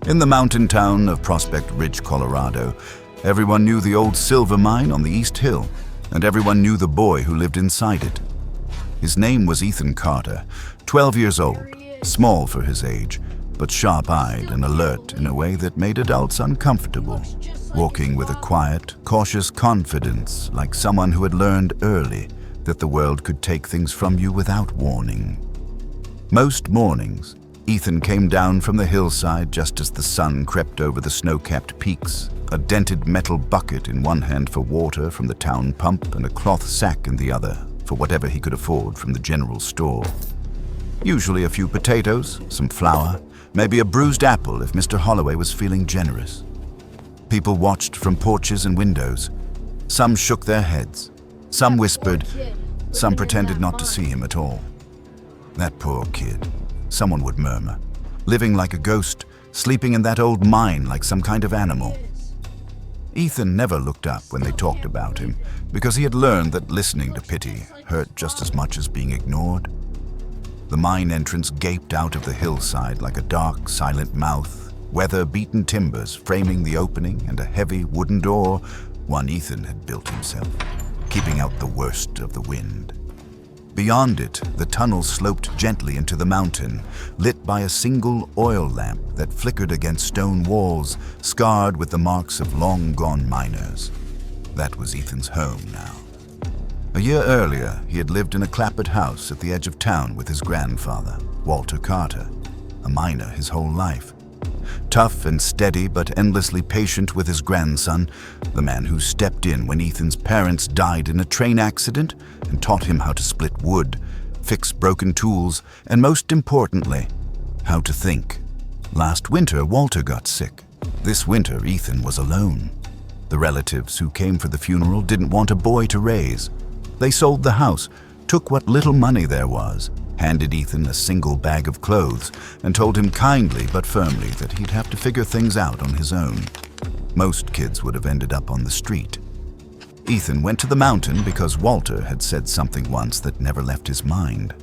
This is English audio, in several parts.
In the mountain town of Prospect Ridge, Colorado, everyone knew the old silver mine on the East Hill, and everyone knew the boy who lived inside it. His name was Ethan Carter, 12 years old, small for his age, but sharp-eyed and alert in a way that made adults uncomfortable, walking with a quiet, cautious confidence like someone who had learned early that the world could take things from you without warning. Most mornings, Ethan came down from the hillside just as the sun crept over the snow-capped peaks, a dented metal bucket in one hand for water from the town pump and a cloth sack in the other for whatever he could afford from the general store. Usually a few potatoes, some flour, maybe a bruised apple if Mr. Holloway was feeling generous. People watched from porches and windows. Some shook their heads, some whispered, some pretended not to see him at all. That poor kid, someone would murmur, living like a ghost, sleeping in that old mine like some kind of animal. Ethan never looked up when they talked about him because he had learned that listening to pity hurt just as much as being ignored. The mine entrance gaped out of the hillside like a dark, silent mouth, weather-beaten timbers framing the opening and a heavy wooden door, one Ethan had built himself, keeping out the worst of the wind. Beyond it, the tunnel sloped gently into the mountain, lit by a single oil lamp that flickered against stone walls, scarred with the marks of long-gone miners. That was Ethan's home now. A year earlier, he had lived in a clapboard house at the edge of town with his grandfather, Walter Carter, a miner his whole life. Tough and steady but endlessly patient with his grandson, the man who stepped in when Ethan's parents died in a train accident and taught him how to split wood, fix broken tools, and most importantly, how to think. Last winter, Walter got sick. This winter, Ethan was alone. The relatives who came for the funeral didn't want a boy to raise. They sold the house, took what little money there was, handed Ethan a single bag of clothes, and told him kindly but firmly that he'd have to figure things out on his own. Most kids would have ended up on the street. Ethan went to the mountain because Walter had said something once that never left his mind.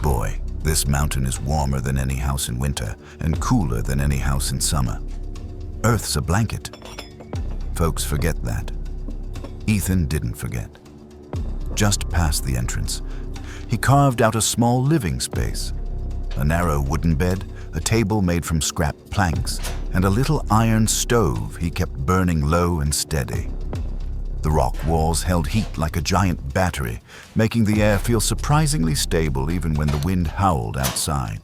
Boy, this mountain is warmer than any house in winter and cooler than any house in summer. Earth's a blanket. Folks forget that. Ethan didn't forget. Just past the entrance, he carved out a small living space. A narrow wooden bed, a table made from scrap planks, and a little iron stove he kept burning low and steady. The rock walls held heat like a giant battery, making the air feel surprisingly stable even when the wind howled outside.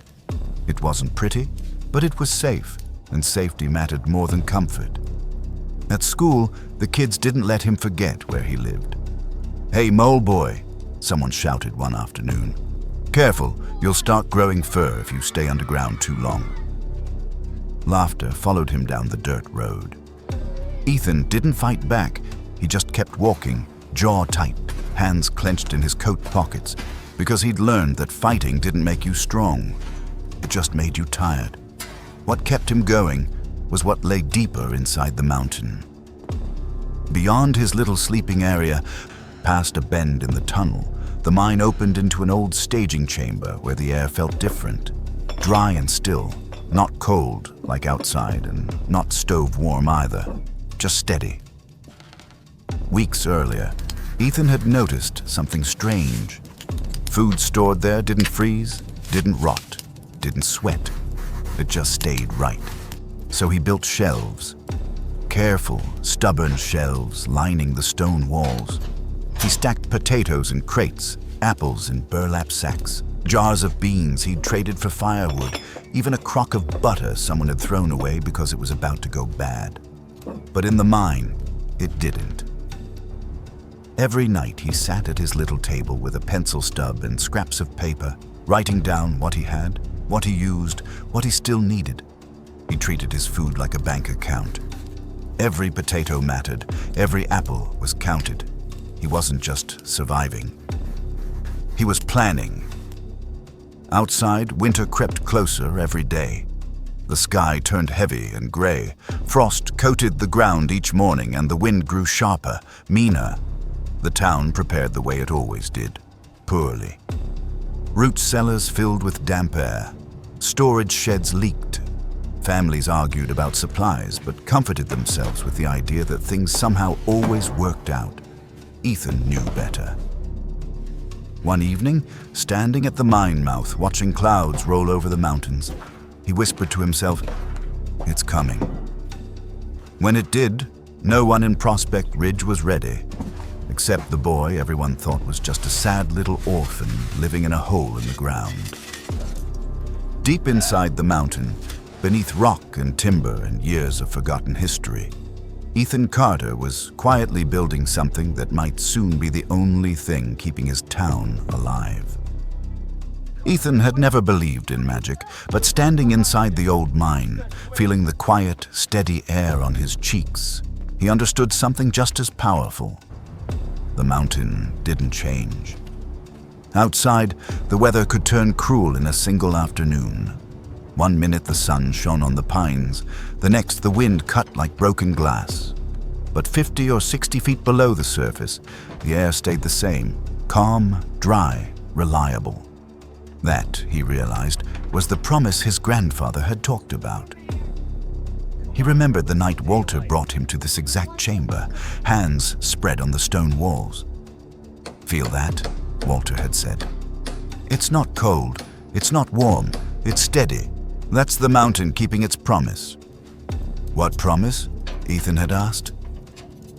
It wasn't pretty, but it was safe, and safety mattered more than comfort. At school, the kids didn't let him forget where he lived. "Hey, mole boy," someone shouted one afternoon. "Careful, you'll start growing fur if you stay underground too long." Laughter followed him down the dirt road. Ethan didn't fight back. He just kept walking, jaw tight, hands clenched in his coat pockets, because he'd learned that fighting didn't make you strong. It just made you tired. What kept him going was what lay deeper inside the mountain. Beyond his little sleeping area, past a bend in the tunnel, the mine opened into an old staging chamber where the air felt different, dry and still, not cold like outside and not stove warm either, just steady. Weeks earlier, Ethan had noticed something strange. Food stored there didn't freeze, didn't rot, didn't sweat. It just stayed right. So he built shelves. Careful, stubborn shelves lining the stone walls. He stacked potatoes in crates, apples in burlap sacks, jars of beans he'd traded for firewood, even a crock of butter someone had thrown away because it was about to go bad. But in the mine, it didn't. Every night he sat at his little table with a pencil stub and scraps of paper, writing down what he had, what he used, what he still needed. He treated his food like a bank account. Every potato mattered, every apple was counted. He wasn't just surviving. He was planning. Outside, winter crept closer every day. The sky turned heavy and gray. Frost coated the ground each morning and the wind grew sharper, meaner. The town prepared the way it always did, poorly. Root cellars filled with damp air. Storage sheds leaked. Families argued about supplies, but comforted themselves with the idea that things somehow always worked out. Ethan knew better. One evening, standing at the mine mouth, watching clouds roll over the mountains, he whispered to himself, "It's coming." When it did, no one in Prospect Ridge was ready, except the boy everyone thought was just a sad little orphan living in a hole in the ground. Deep inside the mountain, beneath rock and timber and years of forgotten history, Ethan Carter was quietly building something that might soon be the only thing keeping his town alive. Ethan had never believed in magic, but standing inside the old mine, feeling the quiet, steady air on his cheeks, he understood something just as powerful. The mountain didn't change. Outside, the weather could turn cruel in a single afternoon. One minute the sun shone on the pines, the next the wind cut like broken glass. But 50 or 60 feet below the surface, the air stayed the same, calm, dry, reliable. That, he realized, was the promise his grandfather had talked about. He remembered the night Walter brought him to this exact chamber, hands spread on the stone walls. "Feel that?" Walter had said. "It's not cold, it's not warm, it's steady. That's the mountain keeping its promise." "What promise?" Ethan had asked.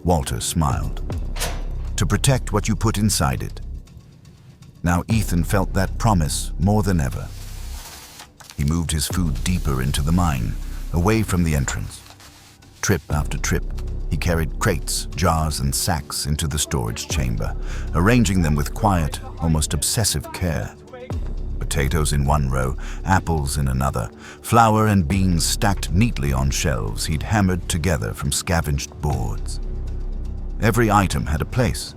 Walter smiled. "To protect what you put inside it." Now Ethan felt that promise more than ever. He moved his food deeper into the mine, away from the entrance. Trip after trip, he carried crates, jars, and sacks into the storage chamber, arranging them with quiet, almost obsessive care. Potatoes in one row, apples in another, flour and beans stacked neatly on shelves he'd hammered together from scavenged boards. Every item had a place.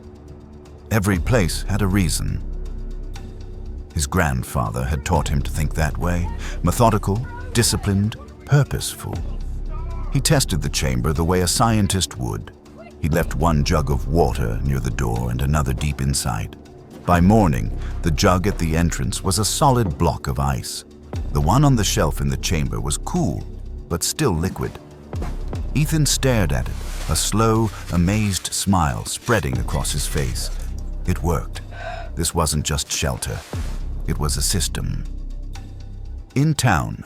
Every place had a reason. His grandfather had taught him to think that way, methodical, disciplined, purposeful. He tested the chamber the way a scientist would. He left one jug of water near the door and another deep inside. By morning, the jug at the entrance was a solid block of ice. The one on the shelf in the chamber was cool, but still liquid. Ethan stared at it, a slow, amazed smile spreading across his face. It worked. This wasn't just shelter. It was a system. In town,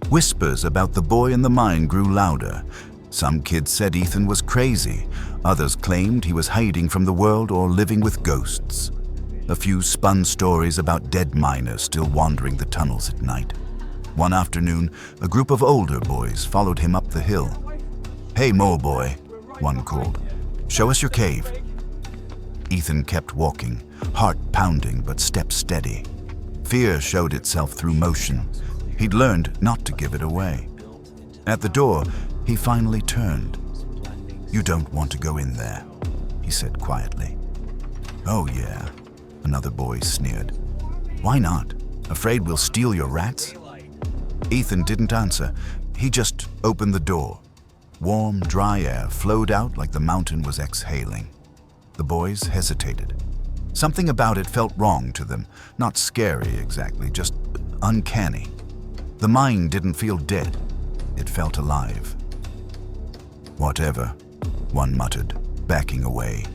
whispers about the boy in the mine grew louder. Some kids said Ethan was crazy. Others claimed he was hiding from the world or living with ghosts. A few spun stories about dead miners still wandering the tunnels at night. One afternoon, a group of older boys followed him up the hill. "Hey, mole boy," one called. "Show us your cave." Ethan kept walking, heart pounding but step steady. Fear showed itself through motion. He'd learned not to give it away. At the door, he finally turned. "You don't want to go in there," he said quietly. "Oh yeah," another boy sneered. "Why not? Afraid we'll steal your rats?" Ethan didn't answer. He just opened the door. Warm, dry air flowed out like the mountain was exhaling. The boys hesitated. Something about it felt wrong to them. Not scary exactly, just uncanny. The mine didn't feel dead. It felt alive. "Whatever," one muttered, backing away.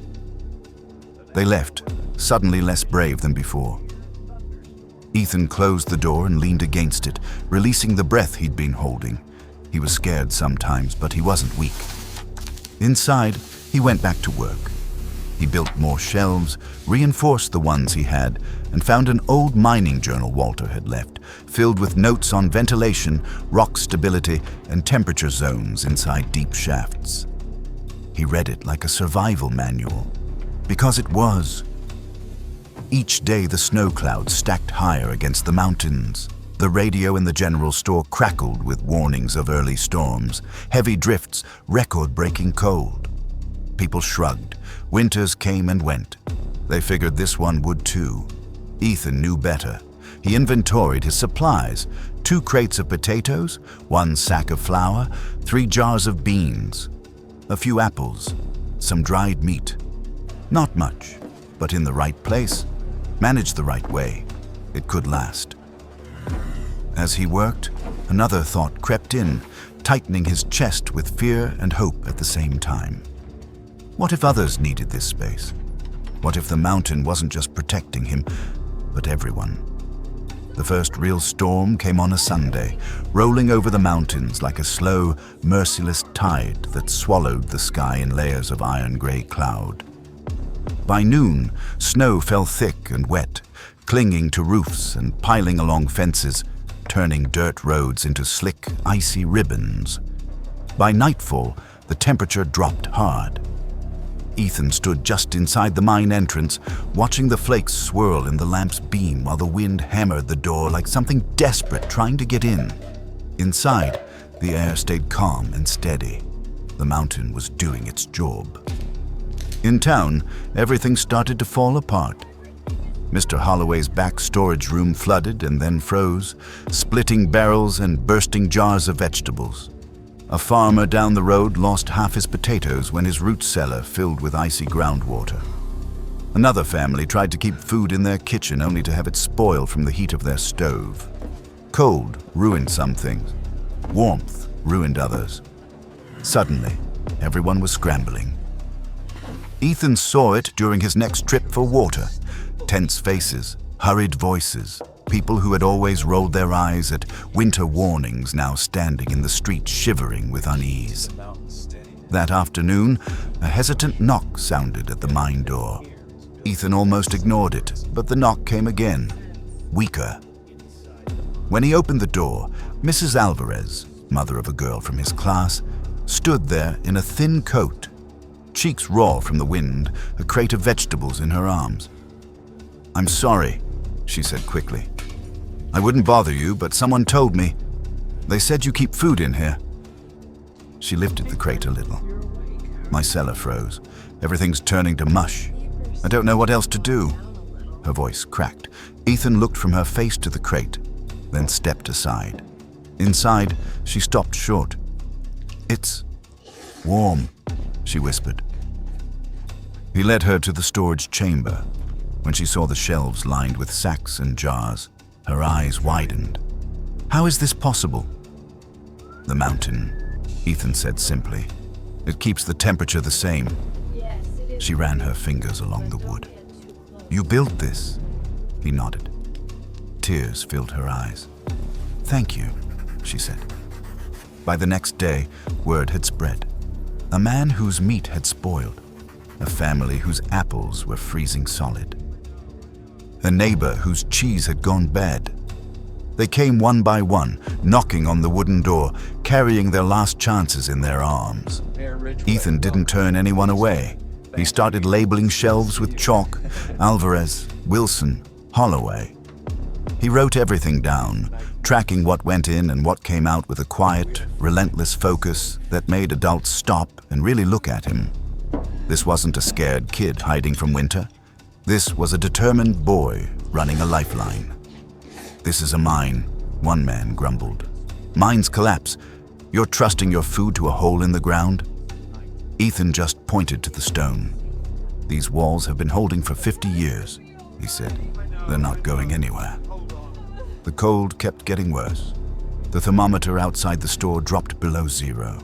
They left, suddenly less brave than before. Ethan closed the door and leaned against it, releasing the breath he'd been holding. He was scared sometimes, but he wasn't weak. Inside, he went back to work. He built more shelves, reinforced the ones he had, and found an old mining journal Walter had left, filled with notes on ventilation, rock stability, and temperature zones inside deep shafts. He read it like a survival manual, because it was. Each day the snow clouds stacked higher against the mountains. The radio in the general store crackled with warnings of early storms, heavy drifts, record-breaking cold. People shrugged. Winters came and went. They figured this one would too. Ethan knew better. He inventoried his supplies: 2 crates of potatoes, 1 sack of flour, 3 jars of beans, a few apples, some dried meat. Not much, but in the right place, managed the right way, it could last. As he worked, another thought crept in, tightening his chest with fear and hope at the same time. What if others needed this space? What if the mountain wasn't just protecting him, but everyone? The first real storm came on a Sunday, rolling over the mountains like a slow, merciless tide that swallowed the sky in layers of iron-gray cloud. By noon, snow fell thick and wet, clinging to roofs and piling along fences, turning dirt roads into slick, icy ribbons. By nightfall, the temperature dropped hard. Ethan stood just inside the mine entrance, watching the flakes swirl in the lamp's beam while the wind hammered the door like something desperate trying to get in. Inside, the air stayed calm and steady. The mountain was doing its job. In town, everything started to fall apart. Mr. Holloway's back storage room flooded and then froze, splitting barrels and bursting jars of vegetables. A farmer down the road lost half his potatoes when his root cellar filled with icy groundwater. Another family tried to keep food in their kitchen only to have it spoil from the heat of their stove. Cold ruined some things. Warmth ruined others. Suddenly, everyone was scrambling. Ethan saw it during his next trip for water. Tense faces, hurried voices, people who had always rolled their eyes at winter warnings now standing in the street shivering with unease. That afternoon, a hesitant knock sounded at the mine door. Ethan almost ignored it, but the knock came again, weaker. When he opened the door, Mrs. Alvarez, mother of a girl from his class, stood there in a thin coat, cheeks raw from the wind, a crate of vegetables in her arms. "I'm sorry," she said quickly. "I wouldn't bother you, but someone told me. They said you keep food in here." She lifted the crate a little. "My cellar froze. Everything's turning to mush. I don't know what else to do." Her voice cracked. Ethan looked from her face to the crate, then stepped aside. Inside, she stopped short. "It's warm," she whispered. He led her to the storage chamber. When she saw the shelves lined with sacks and jars, her eyes widened. "How is this possible?" "The mountain," Ethan said simply. "It keeps the temperature the same." She ran her fingers along the wood. "You built this?" He nodded. Tears filled her eyes. "Thank you," she said. By the next day, word had spread. A man whose meat had spoiled. A family whose apples were freezing solid. A neighbor whose cheese had gone bad. They came one by one, knocking on the wooden door, carrying their last chances in their arms. Ethan didn't turn anyone away. He started labeling shelves with chalk: Alvarez, Wilson, Holloway. He wrote everything down, tracking what went in and what came out with a quiet, relentless focus that made adults stop and really look at him. This wasn't a scared kid hiding from winter. This was a determined boy running a lifeline. "This is a mine," one man grumbled. "Mines collapse. You're trusting your food to a hole in the ground?" Ethan just pointed to the stone. "These walls have been holding for 50 years, he said. "They're not going anywhere." The cold kept getting worse. The thermometer outside the store dropped below zero.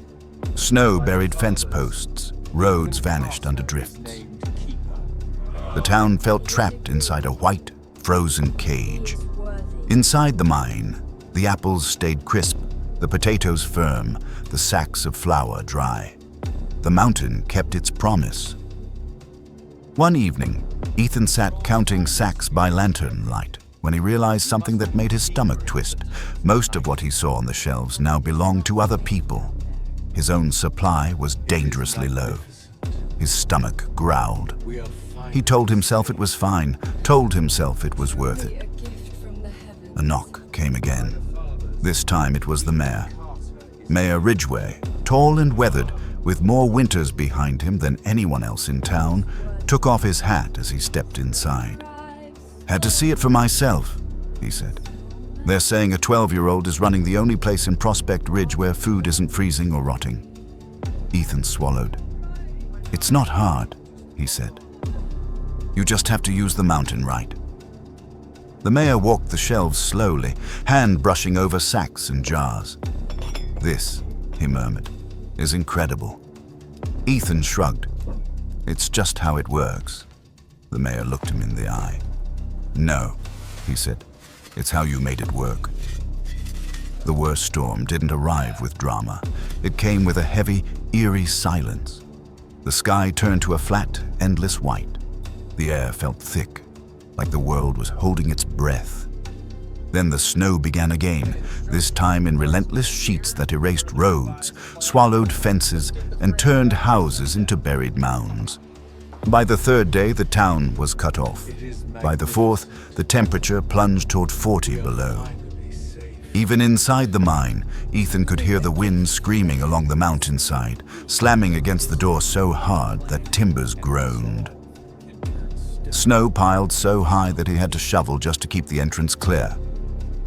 Snow buried fence posts. Roads vanished under drifts. The town felt trapped inside a white, frozen cage. Inside the mine, the apples stayed crisp, the potatoes firm, the sacks of flour dry. The mountain kept its promise. One evening, Ethan sat counting sacks by lantern light when he realized something that made his stomach twist. Most of what he saw on the shelves now belonged to other people. His own supply was dangerously low. His stomach growled. He told himself it was fine, told himself it was worth it. A knock came again. This time it was the mayor. Mayor Ridgway, tall and weathered, with more winters behind him than anyone else in town, took off his hat as he stepped inside. "Had to see it for myself," he said. "They're saying a 12-year-old is running the only place in Prospect Ridge where food isn't freezing or rotting." Ethan swallowed. "It's not hard," he said. "You just have to use the mountain right." The mayor walked the shelves slowly, hand brushing over sacks and jars. This, he murmured, is incredible. Ethan shrugged. It's just how it works. The mayor looked him in the eye. No, he said, it's how you made it work. The worst storm didn't arrive with drama. It came with a heavy, eerie silence. The sky turned to a flat, endless white. The air felt thick, like the world was holding its breath. Then the snow began again, this time in relentless sheets that erased roads, swallowed fences, and turned houses into buried mounds. By the third day, the town was cut off. By the fourth, the temperature plunged toward 40 below. Even inside the mine, Ethan could hear the wind screaming along the mountainside, slamming against the door so hard that timbers groaned. Snow piled so high that he had to shovel just to keep the entrance clear.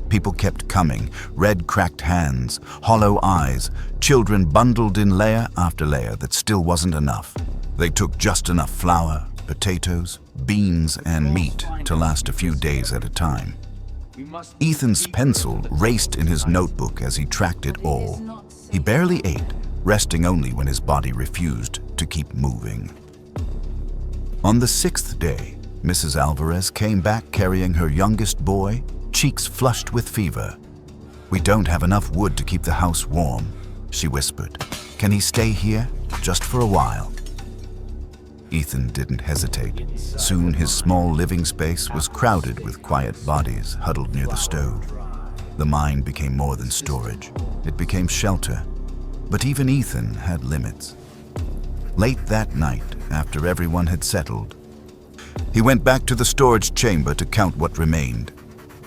People kept coming, red cracked hands, hollow eyes, children bundled in layer after layer that still wasn't enough. They took just enough flour, potatoes, beans, and meat to last a few days at a time. Ethan's pencil raced in his notebook as he tracked it all. He barely ate, resting only when his body refused to keep moving. On the sixth day, Mrs. Alvarez came back carrying her youngest boy, cheeks flushed with fever. "We don't have enough wood to keep the house warm," she whispered. "Can he stay here, just for a while?" Ethan didn't hesitate. Soon his small living space was crowded with quiet bodies huddled near the stove. The mine became more than storage. It became shelter. But even Ethan had limits. Late that night, after everyone had settled, he went back to the storage chamber to count what remained.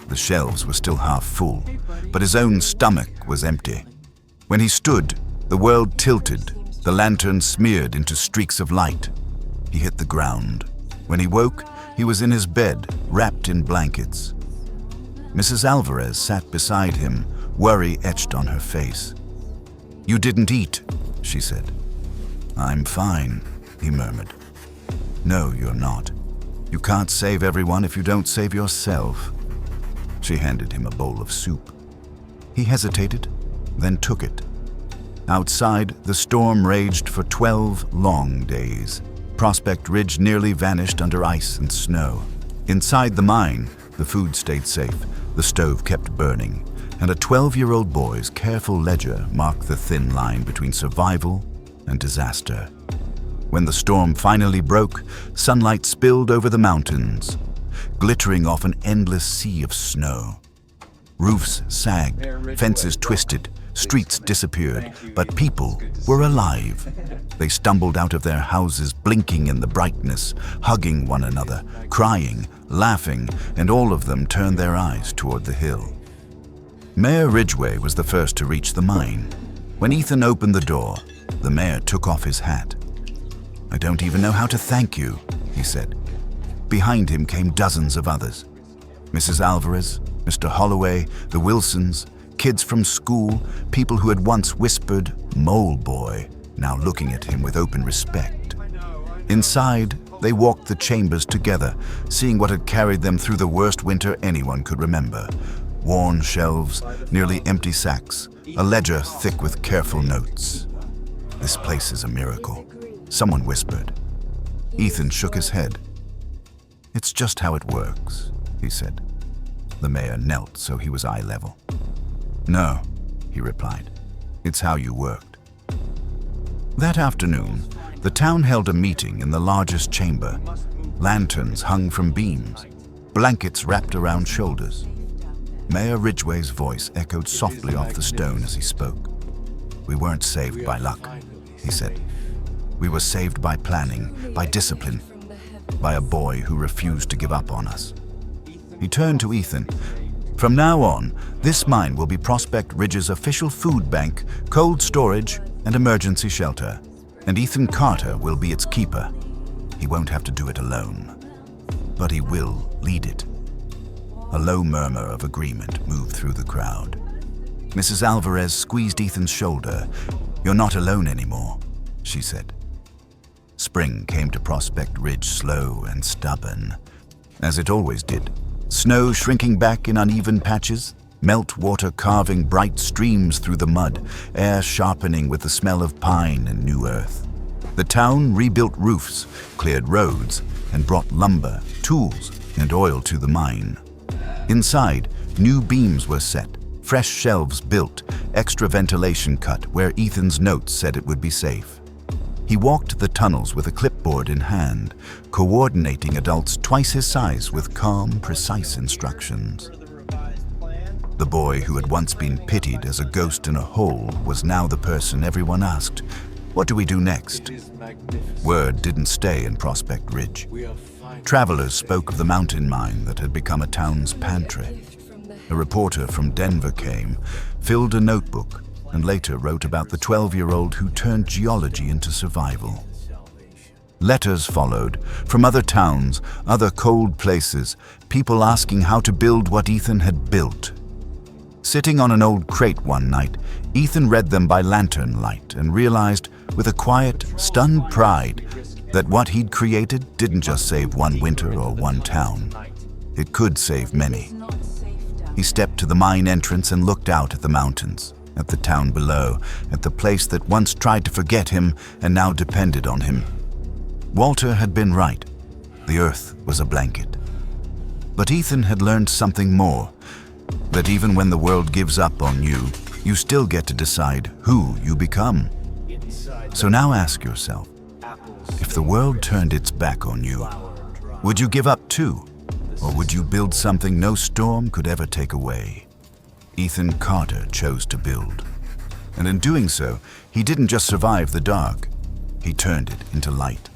The shelves were still half full, but his own stomach was empty. When he stood, the world tilted, the lantern smeared into streaks of light. He hit the ground. When he woke, he was in his bed, wrapped in blankets. Mrs. Alvarez sat beside him, worry etched on her face. "You didn't eat," she said. "I'm fine," he murmured. "No, you're not. You can't save everyone if you don't save yourself." She handed him a bowl of soup. He hesitated, then took it. Outside, the storm raged for 12 long days. Prospect Ridge nearly vanished under ice and snow. Inside the mine, the food stayed safe, the stove kept burning, and a 12-year-old boy's careful ledger marked the thin line between survival and disaster. When the storm finally broke, sunlight spilled over the mountains, glittering off an endless sea of snow. Roofs sagged, fences twisted, streets disappeared, but people were alive. They stumbled out of their houses, blinking in the brightness, hugging one another, crying, laughing, and all of them turned their eyes toward the hill. Mayor Ridgway was the first to reach the mine. When Ethan opened the door, the mayor took off his hat. "I don't even know how to thank you," he said. Behind him came dozens of others. Mrs. Alvarez, Mr. Holloway, the Wilsons, kids from school, people who had once whispered, "Mole Boy," now looking at him with open respect. Inside, they walked the chambers together, seeing what had carried them through the worst winter anyone could remember. Worn shelves, nearly empty sacks, a ledger thick with careful notes. "This place is a miracle," someone whispered. Ethan shook his head. "It's just how it works," he said. The mayor knelt so he was eye level. "No," he replied. "It's how you worked." That afternoon, the town held a meeting in the largest chamber. Lanterns hung from beams, blankets wrapped around shoulders. Mayor Ridgway's voice echoed softly off the stone as he spoke. "We weren't saved by luck," he said. "We were saved by planning, by discipline, by a boy who refused to give up on us." He turned to Ethan. "From now on, this mine will be Prospect Ridge's official food bank, cold storage, and emergency shelter. And Ethan Carter will be its keeper. He won't have to do it alone, but he will lead it." A low murmur of agreement moved through the crowd. Mrs. Alvarez squeezed Ethan's shoulder. "You're not alone anymore," she said. Spring came to Prospect Ridge slow and stubborn, as it always did. Snow shrinking back in uneven patches, meltwater carving bright streams through the mud, air sharpening with the smell of pine and new earth. The town rebuilt roofs, cleared roads, and brought lumber, tools, and oil to the mine. Inside, new beams were set, fresh shelves built, extra ventilation cut where Ethan's notes said it would be safe. He walked the tunnels with a clipboard in hand, coordinating adults twice his size with calm, precise instructions. The boy who had once been pitied as a ghost in a hole was now the person everyone asked, "What do we do next?" Word didn't stay in Prospect Ridge. Travelers spoke of the mountain mine that had become a town's pantry. A reporter from Denver came, filled a notebook, and later wrote about the 12-year-old who turned geology into survival. Letters followed from other towns, other cold places, people asking how to build what Ethan had built. Sitting on an old crate one night, Ethan read them by lantern light and realized, with a quiet, stunned pride, that what he'd created didn't just save one winter or one town. It could save many. He stepped to the mine entrance and looked out at the mountains, at the town below, at the place that once tried to forget him and now depended on him. Walter had been right. The earth was a blanket. But Ethan had learned something more, that even when the world gives up on you, you still get to decide who you become. So now ask yourself, if the world turned its back on you, would you give up too? Or would you build something no storm could ever take away? Ethan Carter chose to build. And in doing so, he didn't just survive the dark, he turned it into light.